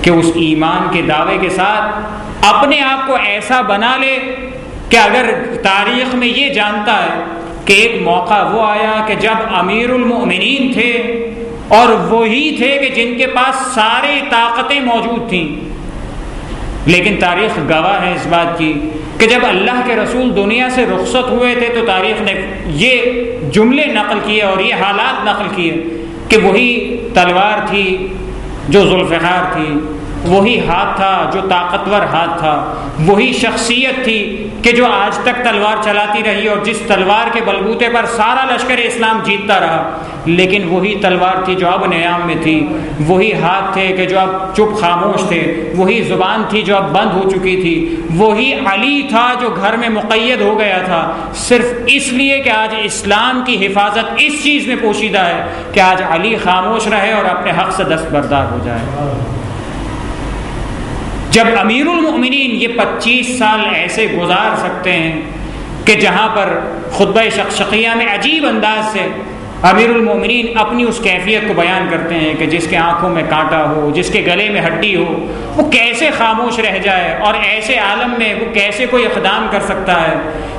کہ اس ایمان کے دعوے کے ساتھ اپنے آپ کو ایسا بنا لے کہ اگر تاریخ میں یہ جانتا ہے کہ ایک موقع وہ آیا کہ جب امیر المؤمنین تھے اور وہی تھے کہ جن کے پاس ساری طاقتیں موجود تھیں، لیکن تاریخ گواہ ہے اس بات کی کہ جب اللہ کے رسول دنیا سے رخصت ہوئے تھے تو تاریخ نے یہ جملے نقل کیے اور یہ حالات نقل کیے کہ وہی تلوار تھی جو ذوالفقار تھی، وہی ہاتھ تھا جو طاقتور ہاتھ تھا، وہی شخصیت تھی کہ جو آج تک تلوار چلاتی رہی اور جس تلوار کے بلبوتے پر سارا لشکر اسلام جیتتا رہا، لیکن وہی تلوار تھی جو اب نیام میں تھی، وہی ہاتھ تھے کہ جو اب چپ خاموش تھے، وہی زبان تھی جو اب بند ہو چکی تھی، وہی علی تھا جو گھر میں مقید ہو گیا تھا صرف اس لیے کہ آج اسلام کی حفاظت اس چیز میں پوشیدہ ہے کہ آج علی خاموش رہے اور اپنے حق سے دستبردار ہو جائے۔ جب امیر المؤمنین یہ 25 سال ایسے گزار سکتے ہیں کہ جہاں پر خطبہ شقشقیہ میں عجیب انداز سے امیر المومنین اپنی اس کیفیت کو بیان کرتے ہیں کہ جس کے آنکھوں میں کانٹا ہو، جس کے گلے میں ہڈی ہو، وہ کیسے خاموش رہ جائے، اور ایسے عالم میں وہ کیسے کوئی اقدام کر سکتا ہے۔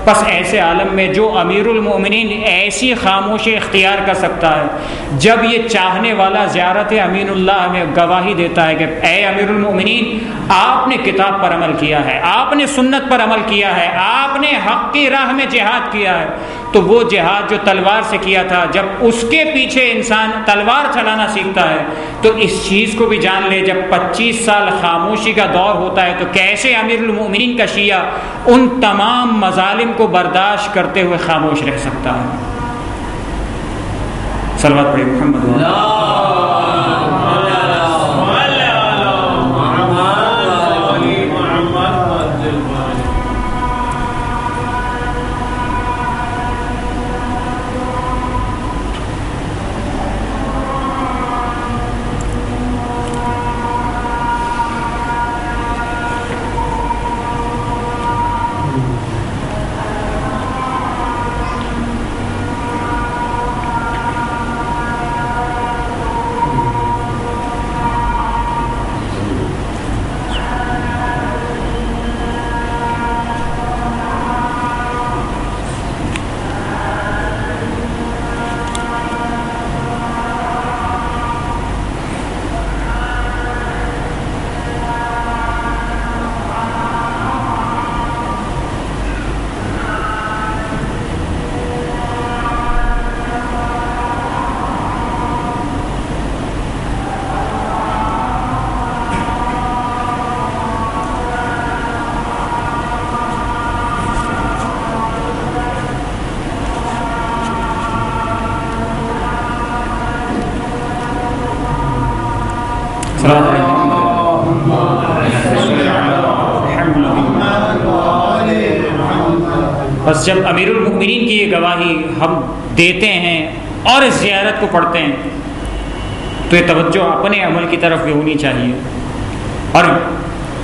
بس ایسے عالم میں جو امیر المومنین ایسی خاموشی اختیار کر سکتا ہے، جب یہ چاہنے والا زیارت امین اللہ میں گواہی دیتا ہے کہ اے امیر المومنین، آپ نے کتاب پر عمل کیا ہے، آپ نے سنت پر عمل کیا ہے، آپ نے حق کی راہ میں جہاد کیا ہے، تو وہ جہاد جو تلوار سے کیا تھا، جب اس کے پیچھے انسان تلوار چلانا سیکھتا ہے تو اس چیز کو بھی جان لے، جب 25 سال خاموشی کا دور ہوتا ہے تو کیسے امیر المومنین کا شیعہ ان تمام مظالم کو برداشت کرتے ہوئے خاموش رہ سکتا ہے۔ صلوات پڑھیں محمد۔ بس جب امیر المؤمنین کی یہ گواہی ہم دیتے ہیں اور اس زیارت کو پڑھتے ہیں تو یہ توجہ اپنے عمل کی طرف بھی ہونی چاہیے۔ اور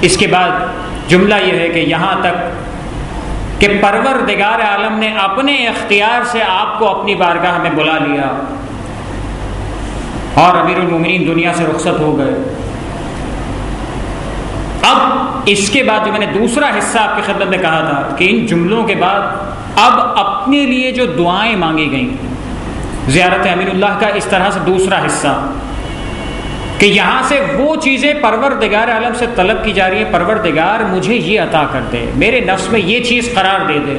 اس کے بعد جملہ یہ ہے کہ یہاں تک کہ پروردگار عالم نے اپنے اختیار سے آپ کو اپنی بارگاہ میں بلا لیا اور امیر المؤمنین دنیا سے رخصت ہو گئے۔ اب اس کے بعد جو میں نے دوسرا حصہ آپ کی خدمت میں کہا تھا کہ ان جملوں کے بعد اب اپنے لیے جو دعائیں مانگی گئیں زیارت امین اللہ کا اس طرح سے دوسرا حصہ کہ یہاں سے وہ چیزیں پروردگار عالم سے طلب کی جا رہی ہے، پروردگار مجھے یہ عطا کر دے، میرے نفس میں یہ چیز قرار دے دے۔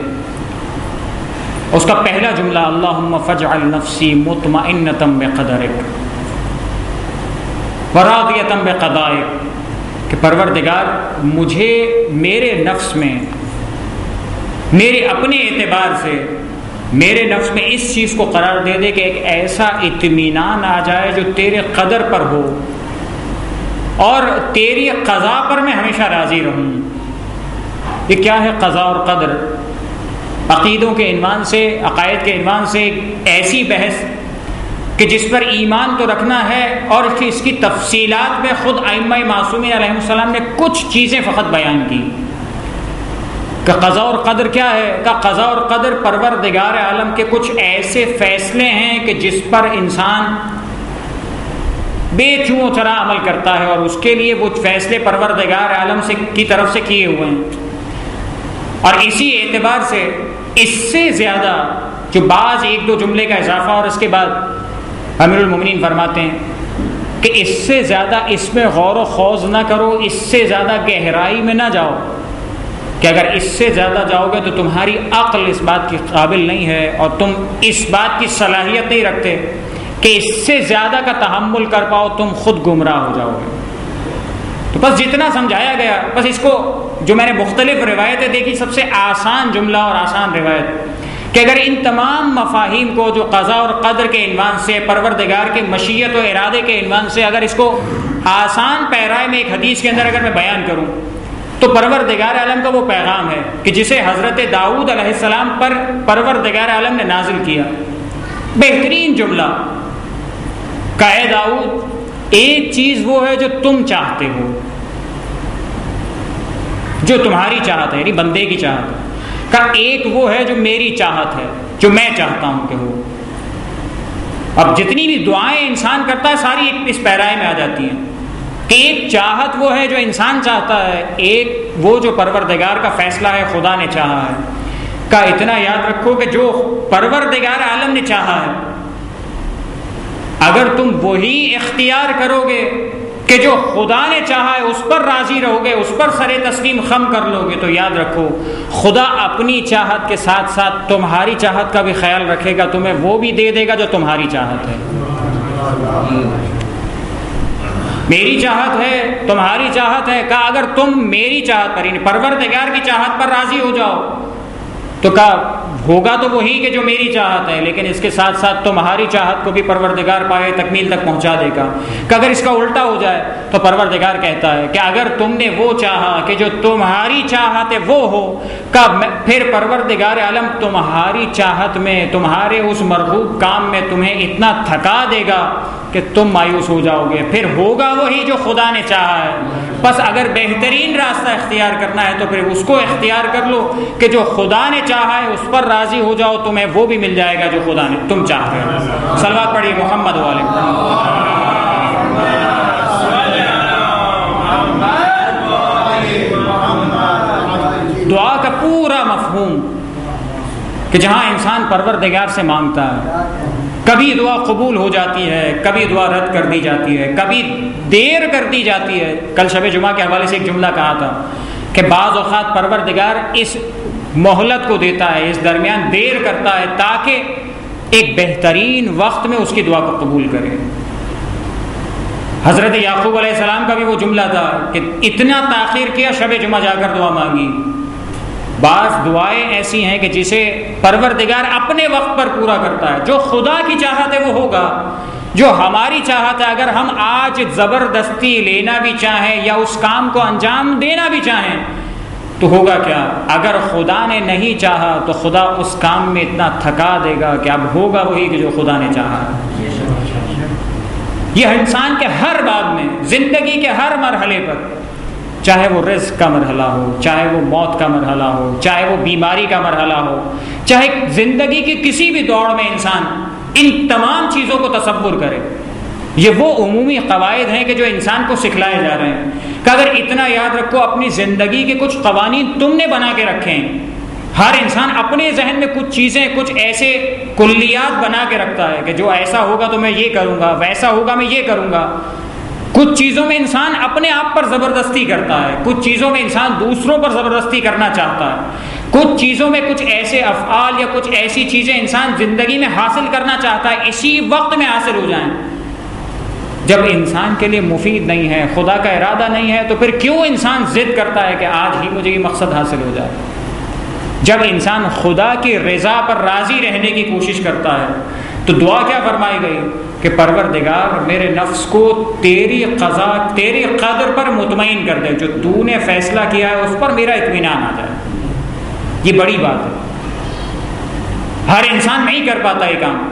اس کا پہلا جملہ اللہم فاجعل نفسی مطمئنۃ بقدرک وراضیۃ بقضائک، کہ پروردگار مجھے میرے نفس میں، میرے اپنے اعتبار سے میرے نفس میں اس چیز کو قرار دے دے کہ ایک ایسا اطمینان آ جائے جو تیرے قدر پر ہو اور تیری قضا پر میں ہمیشہ راضی رہوں۔ یہ کیا ہے قضا اور قدر؟ عقیدوں کے عنوان سے، عقائد کے عنوان سے ایسی بحث کہ جس پر ایمان تو رکھنا ہے، اور اس کی تفصیلات میں خود ائمہ معصومین علیہ السلام نے کچھ چیزیں فقط بیان کی کہ قضا اور قدر کیا ہے۔ کہ قضا اور قدر پروردگار عالم کے کچھ ایسے فیصلے ہیں کہ جس پر انسان بے چوں چرا عمل کرتا ہے، اور اس کے لیے وہ فیصلے پروردگار عالم سے کی طرف سے کیے ہوئے ہیں، اور اسی اعتبار سے اس سے زیادہ جو بعض ایک دو جملے کا اضافہ، اور اس کے بعد امیر المومنین فرماتے ہیں کہ اس سے زیادہ اس میں غور و خوض نہ کرو، اس سے زیادہ گہرائی میں نہ جاؤ، کہ اگر اس سے زیادہ جاؤ گے تو تمہاری عقل اس بات کی قابل نہیں ہے اور تم اس بات کی صلاحیت نہیں رکھتے کہ اس سے زیادہ کا تحمل کر پاؤ، تم خود گمراہ ہو جاؤ گے۔ تو بس جتنا سمجھایا گیا، بس اس کو جو میں نے مختلف روایتیں دیکھی، سب سے آسان جملہ اور آسان روایت کہ اگر ان تمام مفاہیم کو جو قضا اور قدر کے عنوان سے، پروردگار کے مشیت و ارادے کے عنوان سے، اگر اس کو آسان پیرائے میں ایک حدیث کے اندر اگر میں بیان کروں تو پروردگار عالم کا وہ پیغام ہے کہ جسے حضرت داؤد علیہ السلام پر پروردگار عالم نے نازل کیا۔ بہترین جملہ کہ اے داؤد، ایک چیز وہ ہے جو تم چاہتے ہو، جو تمہاری چاہت ہے، یعنی بندے کی چاہت ہے، کہ ایک وہ ہے جو میری چاہت ہے، جو میں چاہتا ہوں کہ ہو۔ اب جتنی بھی دعائیں انسان کرتا ہے ساری اس پیرائے میں آ جاتی ہیں کہ ایک چاہت وہ ہے جو انسان چاہتا ہے، ایک وہ جو پروردگار کا فیصلہ ہے، خدا نے چاہا ہے کا اتنا یاد رکھو کہ جو پروردگار عالم نے چاہا ہے اگر تم وہی اختیار کرو گے کہ جو خدا نے چاہا ہے اس پر راضی رہو گے، اس پر سر تسلیم خم کر لو گے، تو یاد رکھو خدا اپنی چاہت کے ساتھ ساتھ تمہاری چاہت کا بھی خیال رکھے گا، تمہیں وہ بھی دے دے گا جو تمہاری چاہت ہے۔ میری چاہت ہے، تمہاری چاہت ہے، کہا اگر تم میری چاہت پر یعنی پروردگار کی چاہت پر راضی ہو جاؤ تو کہا ہوگا تو وہی کہ جو میری چاہت ہے، لیکن اس کے ساتھ ساتھ تمہاری چاہت کو بھی پروردگار پائے تکمیل تک پہنچا دے گا۔ کہ اگر اس کا الٹا ہو جائے تو پروردگار کہتا ہے کہ اگر تم نے وہ چاہا کہ جو تمہاری چاہت ہے وہ ہو، کہ پھر پروردگار عالم تمہاری چاہت میں، تمہارے اس مرغوب کام میں تمہیں اتنا تھکا دے گا کہ تم مایوس ہو جاؤ گے، پھر ہوگا وہی جو خدا نے چاہا ہے۔ بس اگر بہترین راستہ اختیار کرنا ہے تو پھر اس کو اختیار کر لو کہ جو خدا نے چاہا ہے اس پر راضی ہو جاؤ، تمہیں وہ بھی مل جائے گا جو خدا نے تم چاہتے ہو۔ صلوات پڑھیے محمد والے۔ دعا کا پورا مفہوم کہ جہاں انسان پروردگار سے مانگتا ہے، کبھی دعا قبول ہو جاتی ہے، کبھی دعا رد کر دی جاتی ہے، کبھی دیر کر دی جاتی ہے۔ کل شب جمعہ کے حوالے سے ایک جملہ کہا تھا کہ بعض اوقات پروردگار اس مہلت کو دیتا ہے، اس درمیان دیر کرتا ہے تاکہ ایک بہترین وقت میں اس کی دعا کو قبول کرے۔ حضرت یعقوب علیہ السلام کا بھی وہ جملہ تھا کہ اتنا تاخیر کیا، شب جمعہ جا کر دعا مانگی۔ بعض دعائیں ایسی ہیں کہ جسے پروردگار اپنے وقت پر پورا کرتا ہے، جو خدا کی چاہت ہے وہ ہوگا، جو ہماری چاہت ہے اگر ہم آج زبردستی لینا بھی چاہیں یا اس کام کو انجام دینا بھی چاہیں تو ہوگا کیا؟ اگر خدا نے نہیں چاہا تو خدا اس کام میں اتنا تھکا دے گا کہ اب ہوگا وہی کہ جو خدا نے چاہا۔ یہ انسان کے ہر باب میں، زندگی کے ہر مرحلے پر، چاہے وہ رزق کا مرحلہ ہو، چاہے وہ موت کا مرحلہ ہو، چاہے وہ بیماری کا مرحلہ ہو، چاہے زندگی کی کسی بھی دوڑ میں انسان ان تمام چیزوں کو تصور کرے۔ یہ وہ عمومی قواعد ہیں کہ جو انسان کو سکھلائے جا رہے ہیں کہ اگر اتنا یاد رکھو اپنی زندگی کے کچھ قوانین تم نے بنا کے رکھے ہیں۔ ہر انسان اپنے ذہن میں کچھ چیزیں، کچھ ایسے کلیات بنا کے رکھتا ہے کہ جو ایسا ہوگا تو میں یہ کروں گا، ویسا ہوگا میں یہ کروں گا۔ کچھ چیزوں میں انسان اپنے آپ پر زبردستی کرتا ہے، کچھ چیزوں میں انسان دوسروں پر زبردستی کرنا چاہتا ہے، کچھ چیزوں میں کچھ ایسے افعال یا کچھ ایسی چیزیں انسان زندگی میں حاصل کرنا چاہتا ہے اسی وقت میں حاصل ہو جائیں۔ جب انسان کے لیے مفید نہیں ہے، خدا کا ارادہ نہیں ہے، تو پھر کیوں انسان ضد کرتا ہے کہ آج ہی مجھے یہ مقصد حاصل ہو جائے؟ جب انسان خدا کی رضا پر راضی رہنے کی کوشش کرتا ہے تو دعا کیا فرمائی گئی کہ پروردگار میرے نفس کو تیری قضا، تیری قدر پر مطمئن کر دے، جو تو نے فیصلہ کیا ہے اس پر میرا اطمینان آ جائے۔ یہ بڑی بات ہے، ہر انسان نہیں کر پاتا یہ کام۔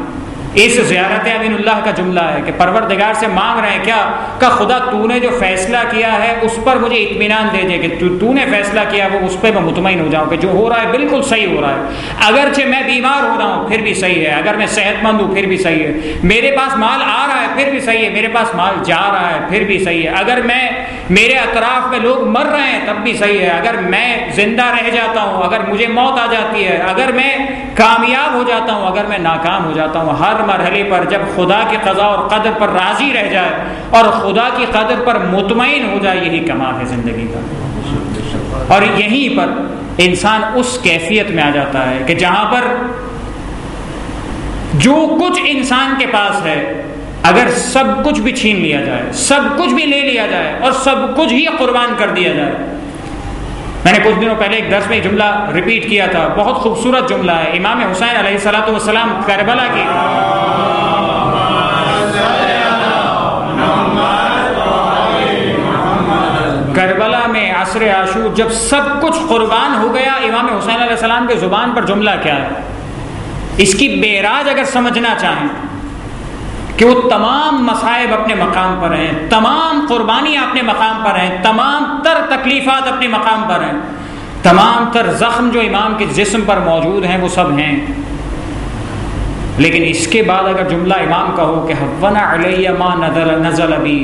اس زیارت امین اللہ کا جملہ ہے کہ پروردگار سے مانگ رہے ہیں کیا کہ خدا تو نے جو فیصلہ کیا ہے اس پر مجھے اطمینان دے دے، کہ تو نے فیصلہ کیا وہ اس پہ میں مطمئن ہو جاؤں کہ جو ہو رہا ہے بالکل صحیح ہو رہا ہے۔ اگرچہ میں بیمار ہو رہا ہوں پھر بھی صحیح ہے، اگر میں صحت مند ہوں پھر بھی صحیح ہے، میرے پاس مال آ رہا ہے پھر بھی صحیح ہے، میرے پاس مال جا رہا ہے پھر بھی صحیح ہے، اگر میں میرے اطراف میں لوگ مر رہے ہیں تب بھی صحیح ہے، اگر میں زندہ رہ جاتا ہوں، اگر مجھے موت آ جاتی ہے، اگر میں کامیاب ہو جاتا ہوں، اگر میں ناکام ہو جاتا ہوں، ہر مرحلے پر جب خدا کی قضا اور قدر پر راضی رہ جائے اور خدا کی قدر پر مطمئن ہو جائے، یہی کمال ہے زندگی کا۔ اور یہیں پر انسان اس کیفیت میں آ جاتا ہے کہ جہاں پر جو کچھ انسان کے پاس ہے اگر سب کچھ بھی چھین لیا جائے، سب کچھ بھی لے لیا جائے اور سب کچھ ہی قربان کر دیا جائے۔ میں نے کچھ دنوں پہلے ایک درس میں ایک جملہ ریپیٹ کیا تھا، بہت خوبصورت جملہ ہے، امام حسین علیہ السلام کربلا کی کربلا میں عصر عاشور جب سب کچھ قربان ہو گیا، امام حسین علیہ السلام کے زبان پر جملہ کیا ہے؟ اس کی بیراج اگر سمجھنا چاہیں کہ وہ تمام مصائب اپنے مقام پر ہیں، تمام قربانیاں اپنے مقام پر ہیں، تمام تر تکلیفات اپنے مقام پر ہیں، تمام تر زخم جو امام کے جسم پر موجود ہیں وہ سب ہیں، لیکن اس کے بعد اگر جملہ امام کا ہو کہ حَوَّنَ عَلَيَّ مَا نَزَلَ بِي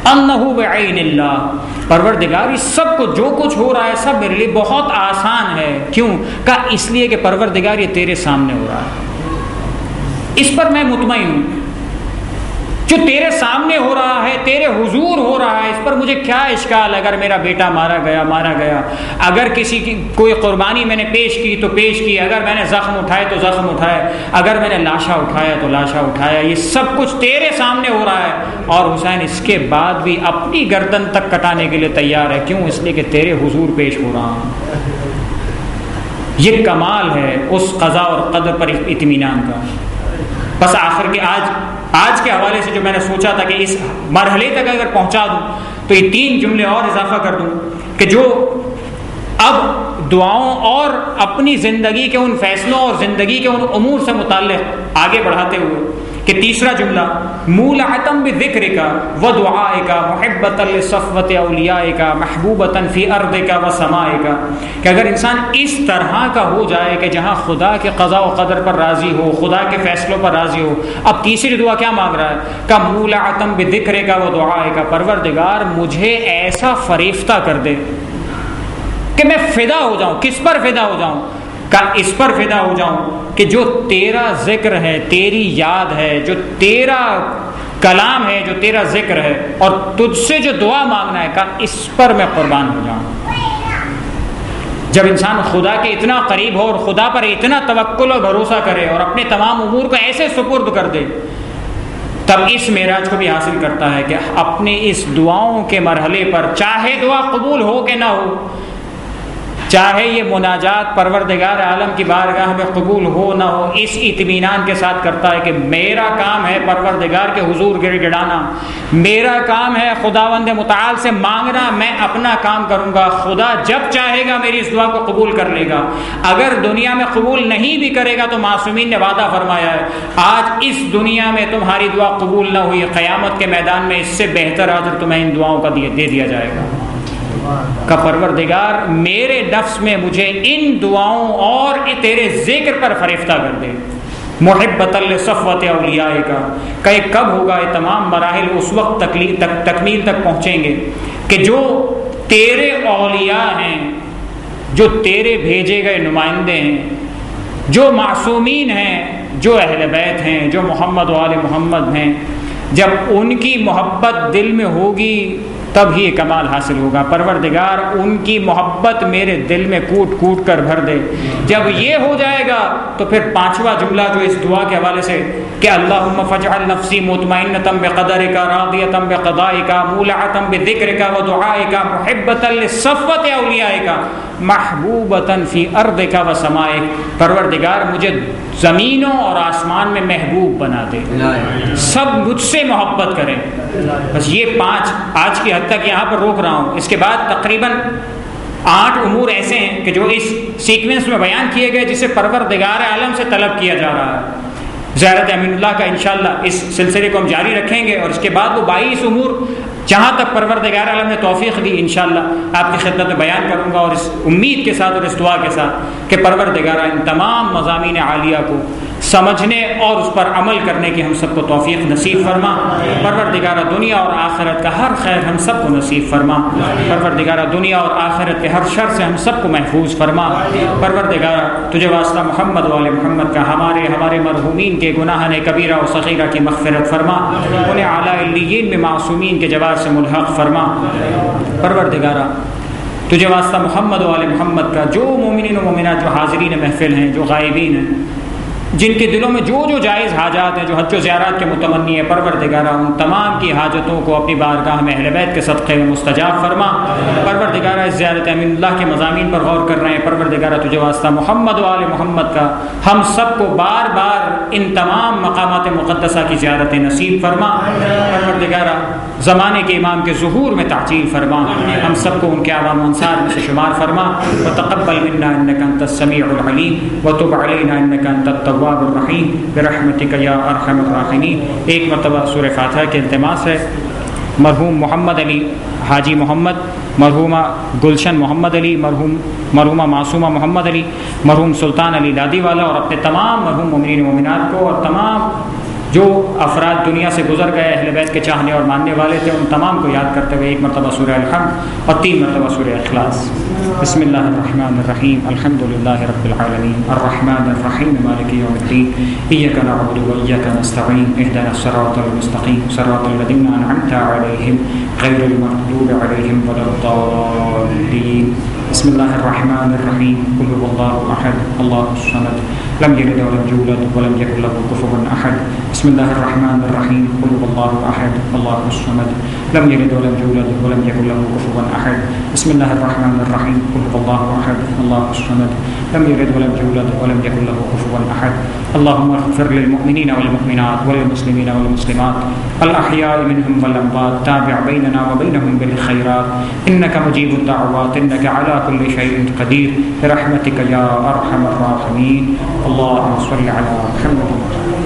أَنَّهُ بِعَيْنِ اللَّهِ، پروردگار اس سب کو جو کچھ ہو رہا ہے سب میرے لیے بہت آسان ہے. کیوں؟ کہا اس لیے کہ پروردگار یہ تیرے سامنے ہو رہا ہے، اس پر میں مطمئن ہوں. جو تیرے سامنے ہو رہا ہے، تیرے حضور ہو رہا ہے، اس پر مجھے کیا اشکال؟ اگر میرا بیٹا مارا گیا، اگر کسی کی کوئی قربانی میں نے پیش کی تو پیش کی، اگر میں نے زخم اٹھائے تو زخم اٹھائے، اگر میں نے لاشا اٹھایا تو لاشا اٹھایا، یہ سب کچھ تیرے سامنے ہو رہا ہے. اور حسین اس کے بعد بھی اپنی گردن تک کٹانے کے لیے تیار ہے. کیوں؟ اس لیے کہ تیرے حضور پیش ہو رہا ہوں. یہ کمال ہے اس قضاء اور قدر پر اطمینان کا. بس آخر کے آج کے حوالے سے جو میں نے سوچا تھا کہ اس مرحلے تک اگر پہنچا دوں تو یہ 3 جملے اور اضافہ کر دوں کہ جو اب دعاؤں اور اپنی زندگی کے ان فیصلوں اور زندگی کے ان امور سے متعلق آگے بڑھاتے ہوئے کہ تیسرا جملہ مولعتم بذکرک و دعائک محبۃ لصفوۃ اولیائک محبوبۃ فی ارضک و سمائک، کہ اگر انسان اس طرح کا ہو جائے کہ جہاں خدا کے قضاء و قدر پر راضی ہو، خدا کے فیصلوں پر راضی ہو. اب تیسری دعا کیا مانگ رہا ہے؟ کہ مولعتم بذکرک و دعائک، پروردگار مجھے ایسا فریفتہ کر دے کہ میں فدا ہو جاؤں. کس پر فدا ہو جاؤں؟ کہ اس پر فدا ہو جاؤں کہ جو تیرا ذکر ہے، تیری یاد ہے، جو تیرا کلام ہے، جو تیرا ذکر ہے، اور تجھ سے جو دعا مانگنا ہے، کہ اس پر میں قربان ہو جاؤں. جب انسان خدا کے اتنا قریب ہو اور خدا پر اتنا توکل اور بھروسہ کرے اور اپنے تمام امور کو ایسے سپرد کر دے، تب اس معراج کو بھی حاصل کرتا ہے کہ اپنے اس دعاؤں کے مرحلے پر چاہے دعا قبول ہو کہ نہ ہو، چاہے یہ مناجات پروردگار عالم کی بارگاہ میں قبول ہو نہ ہو، اس اطمینان کے ساتھ کرتا ہے کہ میرا کام ہے پروردگار کے حضور گڑ گڑانا، میرا کام ہے خداوند متعال سے مانگنا، میں اپنا کام کروں گا. خدا جب چاہے گا میری اس دعا کو قبول کر لے گا. اگر دنیا میں قبول نہیں بھی کرے گا تو معصومین نے وعدہ فرمایا ہے آج اس دنیا میں تمہاری دعا قبول نہ ہوئی، قیامت کے میدان میں اس سے بہتر اجر تمہیں ان دعاؤں کا دے دیا جائے گا. کہ پروردگار میرے نفس میں مجھے ان دعاؤں اور تیرے ذکر پر فریفتہ کر دے. محبۃ لصفوۃ اولیائک، کہ کب ہوگا؟ یہ تمام مراحل اس وقت تکمیل تک پہنچیں گے کہ جو تیرے اولیاء ہیں، جو تیرے بھیجے گئے نمائندے ہیں، جو معصومین ہیں، جو اہل بیت ہیں، جو محمد و آل محمد ہیں، جب ان کی محبت دل میں ہوگی تب ہی کمال حاصل ہوگا. پروردگار ان کی محبت میرے دل میں کوٹ کوٹ کر بھر دے. جب یہ ہو جائے گا تو پھر 5واں جملہ جو اس دعا کے حوالے سے کہ اللہم فاجعل نفسی مطمئنۃ بقدرک راضیۃ بقضائک مولعۃ بذکرک و دعائک محبۃ لصفوۃ اولیائک محبوبۃ فی ارضک و سمائک، پروردگار مجھے زمینوں اور آسمان میں محبوب بنا دے، سب مجھ سے محبت کریں. بس یہ 5 آج کی حد تک یہاں پر روک رہا ہوں. اس کے بعد تقریباً 8 امور ایسے ہیں کہ جو اس سیکوینس میں بیان کیے گئے جسے پروردگار عالم سے طلب کیا جا رہا ہے. زیارت امین اللہ کا انشاءاللہ اس سلسلے کو ہم جاری رکھیں گے، اور اس کے بعد وہ 22 امور جہاں تک پروردگار عالم نے توفیق دی انشاءاللہ آپ کی خدمت میں بیان کروں گا، اور اس امید کے ساتھ اور اس دعا کے ساتھ کہ پروردگار ان تمام مضامین عالیہ کو سمجھنے اور اس پر عمل کرنے کی ہم سب کو توفیق نصیب فرما. پروردگار دنیا اور آخرت کا ہر خیر ہم سب کو نصیب فرما. پروردگار دنیا اور آخرت کے ہر شر سے ہم سب کو محفوظ فرما. پروردگار تجھے واسطہ محمد و آل محمد کا ہمارے مرحومین کے گناہ کبیرہ و صغیرہ کی مغفرت فرما، انہیں اعلیٰ علیین میں معصومین کے جوار سے ملحق فرما. پروردگارہ تجھے واسطہ محمد و آل محمد کا جو مومنین و مومنات جو حاضرین محفل ہیں، جو غائبین ہیں، جن کے دلوں میں جو جائز حاجات ہیں، جو حج و زیارات کے متمنی ہیں، پروردگارہ ان تمام کی حاجتوں کو اپنی بارگاہ میں اہل بیت کے صدقے میں مستجاب فرما. پروردگارہ اس زیارت امین اللہ کے مضامین پر غور کر رہے ہیں، پروردگارہ تجھے واسطہ محمد و آل محمد کا ہم سب کو بار بار ان تمام مقامات مقدسہ کی زیارت نصیب فرما. پروردگارہ زمانے کے امام کے ظہور میں تعجیل فرما، ہم سب کو ان کے عوام انصار میں سے شمار فرما. وتقبل منا انک انت السمیع العلیم وتب علینا انک انت التواب الرحیم برحمتک یا ارحم الراحمین. ایک مرتبہ سورہ فاتحہ کے التماس ہے مرحوم محمد علی حاجی محمد، مرحومہ گلشن محمد علی، مرحومہ معصومہ محمد علی، مرحوم سلطان علی لادی والا، اور اپنے تمام مرحوم مومنین مومنات کو، اور تمام جو افراد دنیا سے گزر گئے اہل بیت کے چاہنے اور ماننے والے تھے، ان تمام کو یاد کرتے ہوئے ایک مرتبہ سورہ الحمد اور 3 مرتبہ سورہ اخلاص۔ بسم اللہ الرحمن الرحیم، الحمد للہ رب العالمین، الرحمن الرحیم، مالک یوم الدین، ایاک نعبد و ایاک نستعین، اہدنا الصراط المستقیم، صراط الذین انعمت علیہم غیر المغضوب علیہم ولا الضالین۔ بسم اللہ الرحمن الرحیم، قل هو اللہ احد اللہ الصمد لم یلد ولم یولد ولم یکن له کفوا احد۔ بسم اللہ الرحمن الرحیم، قل هو اللہ احد اللہ الصمد لم یلد ولم یولد ولم یکن له کفوا احد۔ بسم اللہ الرحمن الرحیم، قل هو اللہ احد اللہ الصمد لم یلد ولم یولد ولم یکن له کفوا احد۔ اللهم اغفر للمؤمنین والمؤمنات والمسلمین والمسلمات الاحیاء منهم والاموات، تابع بیننا وبینهم بالخیرات، انک مجیب الدعوات، انک علی كل شيء قدير برحمتك يا ارحم الراحمين۔ اللهم صل على محمد